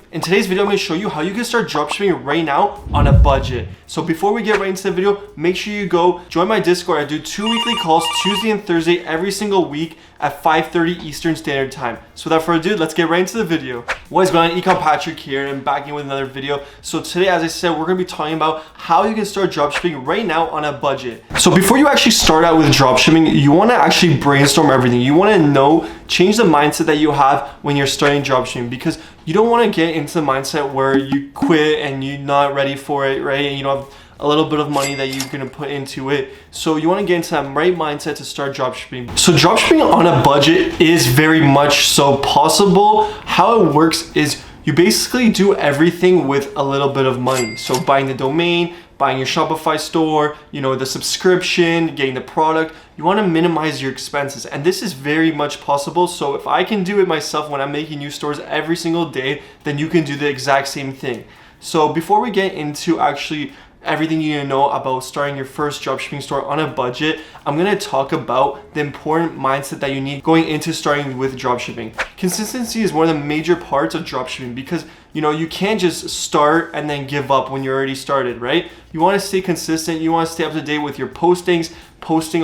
In today's video, I'm going to show you how you can start dropshipping right now on a budget. So before we get right into the video, make sure you go join my Discord. I do 2 weekly calls, Tuesday and Thursday, every single week at 5:30 Eastern Standard Time. So without further ado, let's get right into the video. What is going on? Ecom Patrick here and back in with another video. So today, as I said, we're going to be talking about how you can start dropshipping right now on a budget. So before you actually start out with dropshipping, you want to actually brainstorm everything. You want to change the mindset that you have when you're starting dropshipping, because you don't want to get into the mindset where you quit and you're not ready for it, right? And you don't have a little bit of money that you're going to put into it. So you want to get into that right mindset to start dropshipping. So dropshipping on a budget is very much so possible. How it works is you basically do everything with a little bit of money. So buying the domain, buying your Shopify store, the subscription, getting the product. You want to minimize your expenses, and this is very much possible. So if I can do it myself when I'm making new stores every single day, then you can do the exact same thing. So before we get into actually everything you need to know about starting your first dropshipping store on a budget, I'm going to talk about the important mindset that you need going into starting with dropshipping. Consistency is one of the major parts of dropshipping, because you can't just start and then give up when you're already started, right? You want to stay consistent. You want to stay up to date with your posting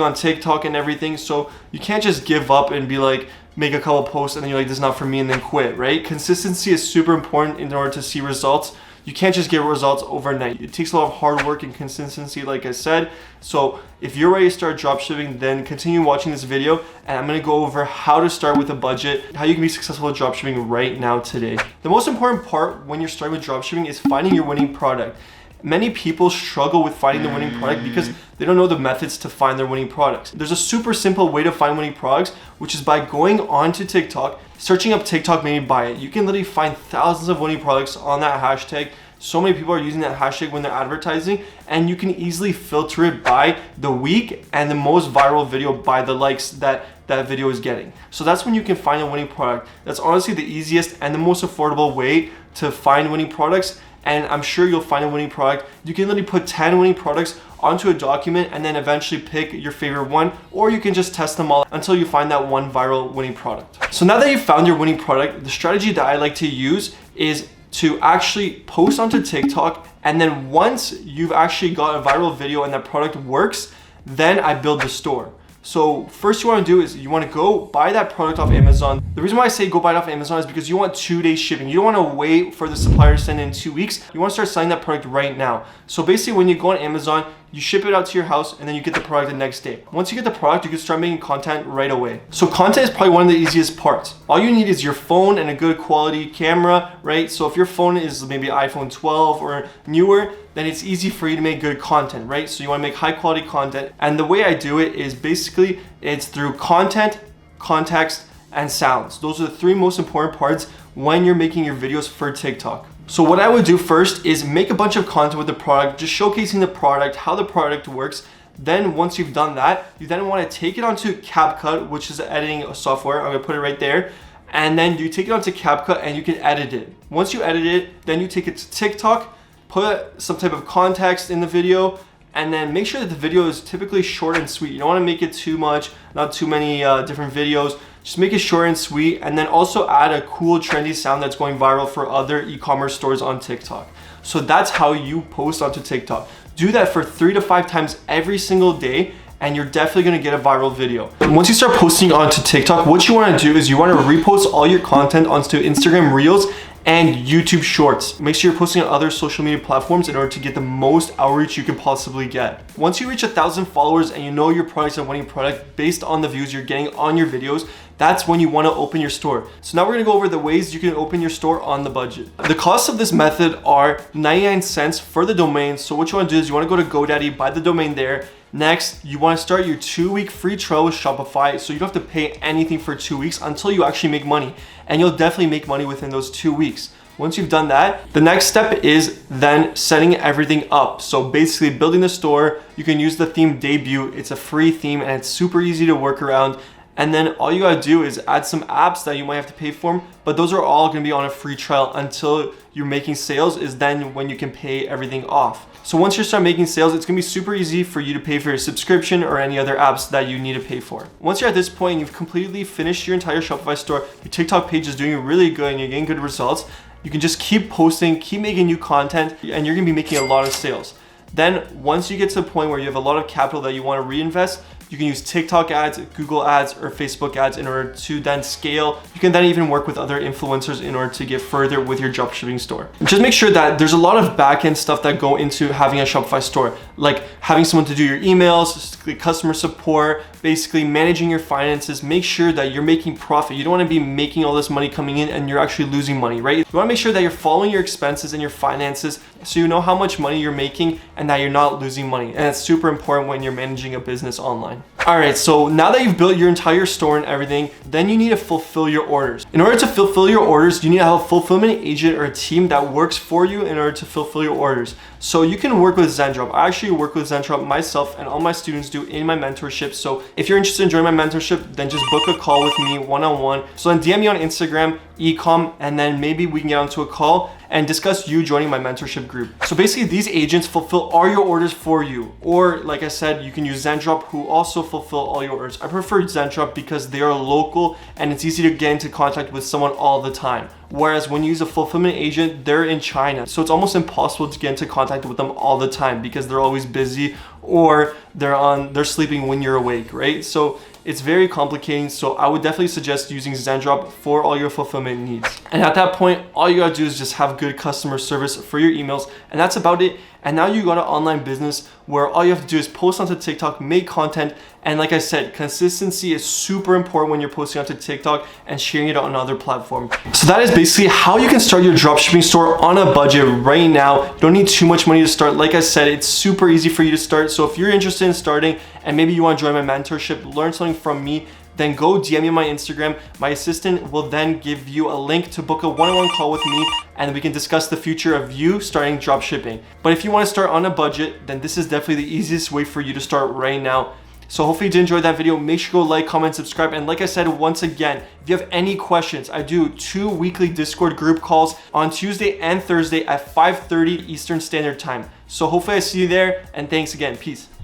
on TikTok and everything. So you can't just give up and be like, make a couple posts and then you're like, this is not for me, and then quit, right? Consistency is super important in order to see results. You can't just get results overnight. It takes a lot of hard work and consistency, like I said. So if you're ready to start dropshipping, then continue watching this video, and I'm gonna go over how to start with a budget, how you can be successful at dropshipping right now today. The most important part when you're starting with dropshipping is finding your winning product. Many people struggle with finding the winning product because they don't know the methods to find their winning products. There's a super simple way to find winning products, which is by going onto TikTok, searching up TikTok made me buy it. You can literally find thousands of winning products on that hashtag. So many people are using that hashtag when they're advertising, and you can easily filter it by the week and the most viral video by the likes that video is getting. So that's when you can find a winning product. That's honestly the easiest and the most affordable way to find winning products, and I'm sure you'll find a winning product. You can literally put 10 winning products onto a document and then eventually pick your favorite one, or you can just test them all until you find that one viral winning product. So now that you've found your winning product, the strategy that I like to use is to actually post onto TikTok, and then once you've actually got a viral video and that product works, then I build the store. So first you want to do is you want to go buy that product off Amazon. The reason why I say go buy it off Amazon is because you want 2-day shipping. You don't want to wait for the supplier to send in 2 weeks. You want to start selling that product right now. So basically when you go on Amazon, you ship it out to your house and then you get the product the next day. Once you get the product, you can start making content right away. So content is probably one of the easiest parts. All you need is your phone and a good quality camera, right? So if your phone is maybe iPhone 12 or newer, then it's easy for you to make good content, right? So you want to make high quality content. And the way I do it is basically it's through content, context, and sounds. Those are the 3 most important parts when you're making your videos for TikTok. So what I would do first is make a bunch of content with the product, just showcasing the product, how the product works. Then once you've done that, you then want to take it onto CapCut, which is editing software. I'm gonna put it right there. And then you take it onto CapCut and you can edit it. Once you edit it, then you take it to TikTok, put some type of context in the video, and then make sure that the video is typically short and sweet. You don't want to make it too much, not too many different videos. Just make it short and sweet, and then also add a cool trendy sound that's going viral for other e-commerce stores on TikTok. So that's how you post onto TikTok. Do that for 3 to 5 times every single day, and you're definitely gonna get a viral video. Once you start posting onto TikTok, what you wanna do is you wanna repost all your content onto Instagram Reels and YouTube Shorts. Make sure you're posting on other social media platforms in order to get the most outreach you can possibly get. Once you reach 1,000 followers and you know your product's a winning product based on the views you're getting on your videos, that's when you want to open your store. So now we're gonna go over the ways you can open your store on the budget. The costs of this method are 99 cents for the domain. So what you want to do is you want to go to GoDaddy, buy the domain there. Next, you want to start your 2-week free trial with Shopify, so you don't have to pay anything for 2 weeks until you actually make money. And you'll definitely make money within those 2 weeks. Once you've done that, the next step is then setting everything up. So basically building the store. You can use the theme Debut. It's a free theme and it's super easy to work around. And then all you gotta do is add some apps that you might have to pay for, but those are all gonna be on a free trial until you're making sales, is then when you can pay everything off. So once you start making sales, it's gonna be super easy for you to pay for your subscription or any other apps that you need to pay for. Once you're at this point, you've completely finished your entire Shopify store, your TikTok page is doing really good and you're getting good results, you can just keep posting, keep making new content, and you're gonna be making a lot of sales. Then once you get to the point where you have a lot of capital that you want to reinvest, you can use TikTok ads, Google ads, or Facebook ads in order to then scale. You can then even work with other influencers in order to get further with your dropshipping store. Just make sure that there's a lot of back-end stuff that go into having a Shopify store, like having someone to do your emails, customer support, basically managing your finances. Make sure that you're making profit. You don't want to be making all this money coming in and you're actually losing money, right? You want to make sure that you're following your expenses and your finances so you know how much money you're making and that you're not losing money. And it's super important when you're managing a business online. All right, so now that you've built your entire store and everything, then you need to fulfill your orders. In order to fulfill your orders, you need to have a fulfillment agent or a team that works for you in order to fulfill your orders. So you can work with Zendrop. I actually work with Zendrop myself and all my students do in my mentorship. So if you're interested in joining my mentorship, then just book a call with me one-on-one. So then DM me on Instagram, ecom, and then maybe we can get onto a call and discuss you joining my mentorship group. So basically these agents fulfill all your orders for you. Or like I said, you can use Zendrop who also fulfill all your orders. I prefer Zendrop because they are local and it's easy to get into contact with someone all the time. Whereas when you use a fulfillment agent, they're in China. So it's almost impossible to get into contact with them all the time because they're always busy or they're sleeping when you're awake, right? So it's very complicating. So I would definitely suggest using Zendrop for all your fulfillment needs. And at that point, all you gotta do is just have good customer service for your emails. And that's about it. And now you got an online business where all you have to do is post onto TikTok, make content. And like I said, consistency is super important when you're posting onto TikTok and sharing it on other platforms. So that is basically how you can start your dropshipping store on a budget right now. You don't need too much money to start. Like I said, it's super easy for you to start. So if you're interested in starting and maybe you want to join my mentorship, learn something from me, then go DM me on my Instagram. My assistant will then give you a link to book a one-on-one call with me and we can discuss the future of you starting dropshipping. But if you want to start on a budget, then this is definitely the easiest way for you to start right now. So hopefully you did enjoy that video. Make sure to go like, comment, subscribe. And like I said, once again, if you have any questions, I do 2 weekly Discord group calls on Tuesday and Thursday at 5:30 Eastern Standard Time. So hopefully I see you there and thanks again. Peace.